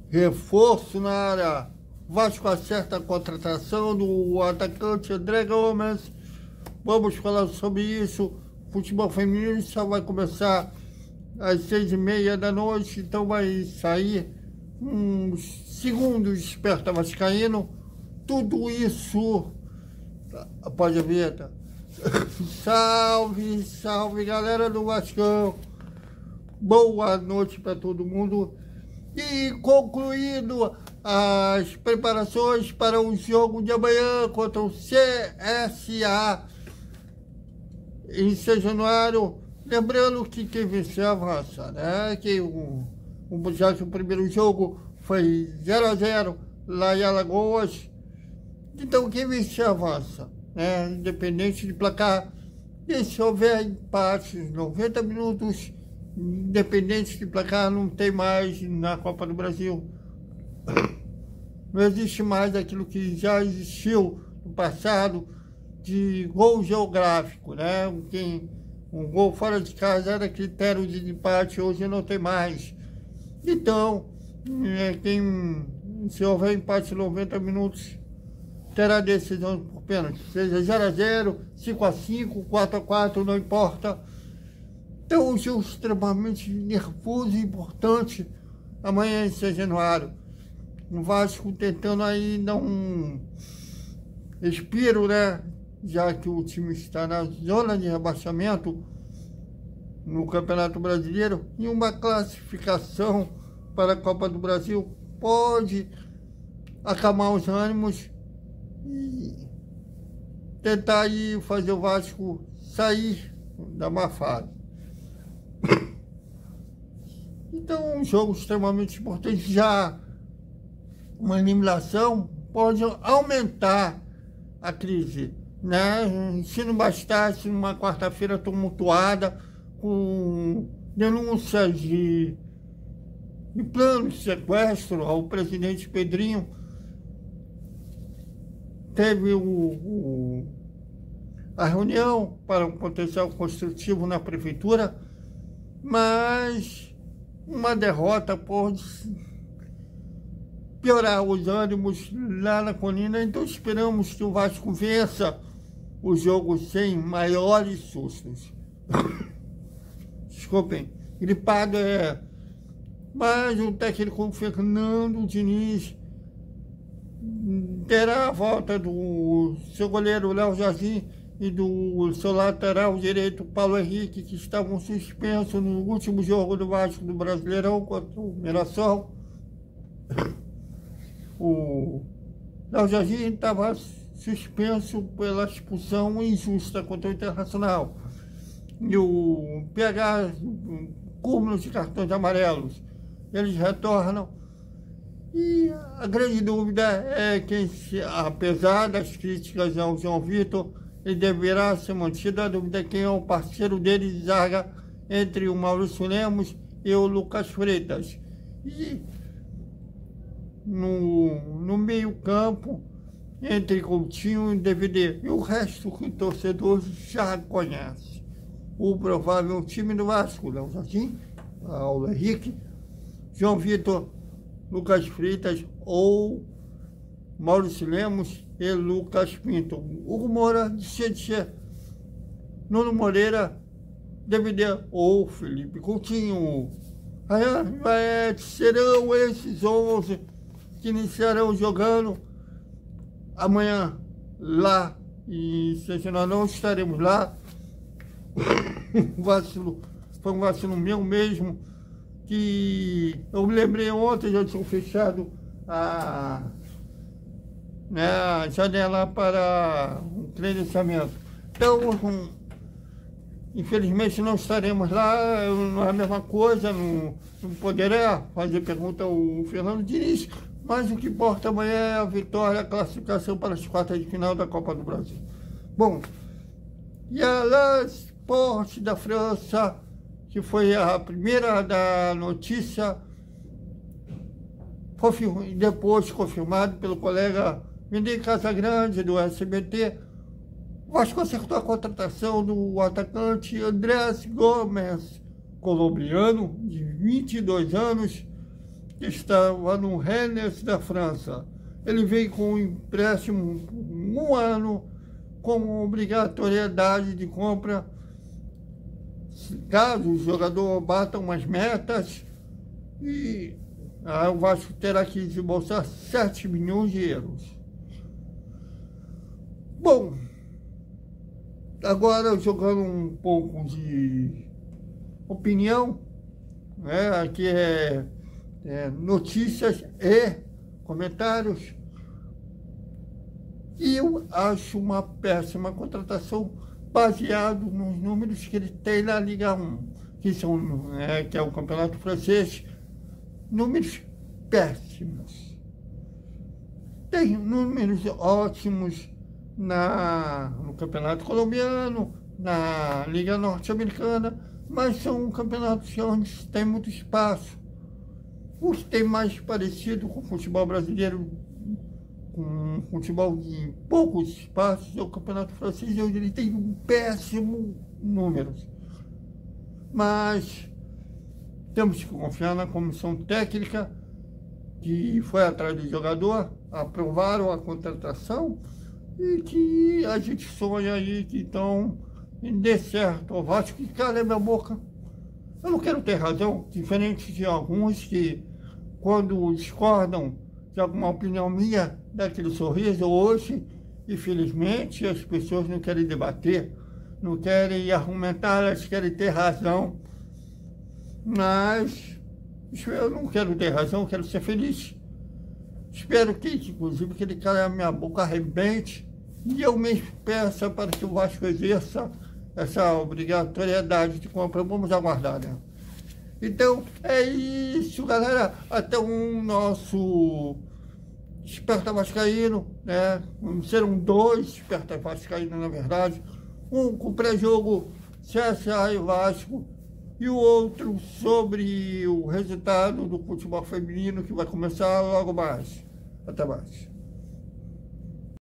Reforço na área. Vasco acerta a contratação do atacante André Gomes. Vamos falar sobre isso. Futebol feminino só vai começar às 6h30 da noite, então vai sair um segundo Desperta Vascaíno. Tudo isso após a vinheta. Salve, salve, galera do Vascão. Boa noite para todo mundo. E concluído as preparações para o jogo de amanhã contra o CSA em São Januário. Lembrando que quem venceu avança, né? Já que o primeiro jogo foi 0-0 lá em Alagoas. Então quem venceu avança, né? Independente de placar. E se houver empates 90 minutos, independente de placar, não tem mais na Copa do Brasil. Não existe mais aquilo que já existiu no passado de gol geográfico, né? Um gol fora de casa era critério de empate, hoje não tem mais. Então, se houver empate 90 minutos, terá decisão por pênalti, seja 0-0, 5-5, 4-4, não importa. Então, um jogo extremamente nervoso e importante amanhã em São Januário. O Vasco tentando aí dar um respiro, né? Já que o time está na zona de rebaixamento no Campeonato Brasileiro, e uma classificação para a Copa do Brasil pode acalmar os ânimos e tentar aí fazer o Vasco sair da má fase. Então, um jogo extremamente importante. Já uma eliminação pode aumentar a crise, né? Se não bastasse uma quarta-feira tumultuada com denúncias de plano de sequestro ao presidente Pedrinho, teve a reunião para um potencial construtivo na prefeitura, mas uma derrota pode piorar os ânimos lá na colina. Então esperamos que o Vasco vença o jogo sem maiores sustos. Desculpem, gripado é. Mas o técnico Fernando Diniz terá a volta do seu goleiro Léo Jardim e do seu lateral direito Paulo Henrique, que estavam suspensos no último jogo do Vasco do Brasileirão contra o Mirassol. O Léo Jardim estava suspenso pela expulsão injusta contra o Internacional. E o PH, cúmulo de cartões amarelos, eles retornam. E a grande dúvida é que, apesar das críticas ao João Vitor, ele deverá ser mantido. A dúvida é quem é o parceiro dele de zaga entre o Maurício Lemos e o Lucas Freitas. E no meio-campo, entre Coutinho e DVD. E o resto que o torcedor já conhece. O provável time do Vasco: Léo Jardim, Paulo Henrique, João Vitor, Lucas Freitas ou Maurício Lemos e Lucas Pinto. Hugo Moura, de Tietê, Nuno Moreira, DVD ou Felipe Coutinho. Serão esses 11 que iniciarão jogando amanhã lá em São Januário. Não estaremos lá. Foi um vacilo meu mesmo, que eu me lembrei ontem, já tinha fechado a janela para o credenciamento. Então, infelizmente não estaremos lá, não é a mesma coisa, não poderá fazer pergunta ao Fernando Diniz, mas o que importa amanhã é a vitória, a classificação para as quartas de final da Copa do Brasil. Bom, e a La Sport da França, que foi a primeira da notícia, depois confirmado pelo colega Vini Casagrande, do SBT, o Vasco acertou a contratação do atacante André Gomes, colombiano, de 22 anos, que estava no Rennes da França. Ele veio com um empréstimo por 1 ano, com obrigatoriedade de compra, caso o jogador bata umas metas, e aí o Vasco terá que desembolsar 7 milhões de euros. Bom, agora jogando um pouco de opinião, né? Aqui é notícias e comentários. E eu acho uma péssima contratação baseado nos números que ele tem na Liga 1, que é o campeonato francês. Números péssimos. Tem números ótimos no campeonato colombiano, na Liga Norte-Americana, mas são campeonatos onde tem muito espaço. O que tem mais parecido com o futebol brasileiro, com um futebol de poucos espaços, é o campeonato francês, onde ele tem um péssimo números. Mas temos que confiar na comissão técnica, que foi atrás do jogador, aprovaram a contratação, e que a gente sonha aí que então dê certo. O Vasco, que cala minha boca. Eu não quero ter razão, diferente de alguns que, quando discordam de alguma opinião minha, dá aquele sorriso. Hoje, infelizmente, as pessoas não querem debater, não querem argumentar, elas querem ter razão. Mas eu não quero ter razão, eu quero ser feliz. Espero que, inclusive, que ele cale a minha boca, arrebente, e eu mesmo peça para que o Vasco exerça essa obrigatoriedade de compra. Vamos aguardar, né? Então, é isso, galera. Até o nosso Desperta Vascaíno, né? Serão 2 Desperta Vascaíno, na verdade. Um com pré-jogo CSA e Vasco, e o outro sobre o resultado do futebol feminino, que vai começar logo mais. Até mais.